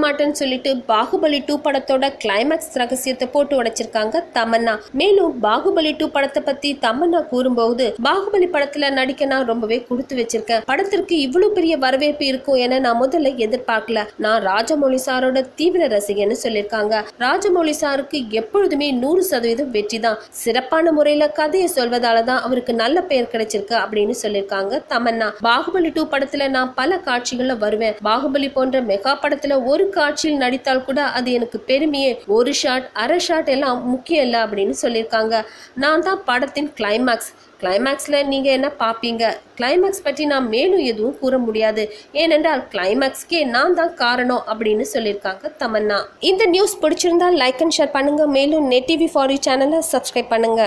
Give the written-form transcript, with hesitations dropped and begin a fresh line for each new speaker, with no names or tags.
மாட்டேன்னு சொல்லிட்டு பாகுபலி 2 படத்தோட கிளைமேக்ஸ் ரகசியத்தை போட்டு உடைச்சிருக்காங்க தமன்னா. மேலும் பாகுபலி 2 படத்தை பத்தி தமன்னா கூறும்போது, பாகுபலி படத்துல நடிக்க நான் ரொம்பவே கொடுத்து வச்சிருக்கேன். படத்திற்கு இவ்வளவு பெரிய வரவேற்பு இருக்கும் என நான் முதல்ல எதிர்பார்க்கல. நான் ராஜமௌலி சாரோட தீவிர ரசிகன்னு சொல்லியிருக்காங்க. ராஜமௌலி சாருக்கு எப்பொழுதுமே 100% வெற்றி தான். சிறப்பான முறையில கதையை சொல்வதாலதான் அவருக்கு நல்ல பெயர் கிடைச்சிருக்கு அப்படின்னு சொல்லியிருக்காங்க தமன்னா. பாகுபலி 2 படத்துல நான் பல காட்சிகள்ல வருவேன். பாகுபலி போன்ற மெகா படத்துல ஒரு காட்சியில் நடித்தால் கூட அது எனக்கு பெருமையே. ஒரு ஷாட் அரை ஷாட் எல்லாம் முக்கியம் இல்லை அப்படின்னு சொல்லியிருக்காங்க. நான் தான் படத்தின் கிளைமேக்ஸ்ல நீங்க என்ன பாப்பீங்க? கிளைமேக்ஸ் பற்றி நான் மேலும் எதுவும் கூற முடியாது. ஏனென்றால் கிளைமேக்ஸ்க்கே நான் தான் காரணம் அப்படின்னு சொல்லியிருக்காங்க தமன்னா. இந்த நியூஸ் பிடிச்சிருந்தா லைக் அண்ட் ஷேர் பண்ணுங்க. மேலும் நெட் டிவி ஃபார் யூ சேனலை சப்ஸ்கிரைப் பண்ணுங்க.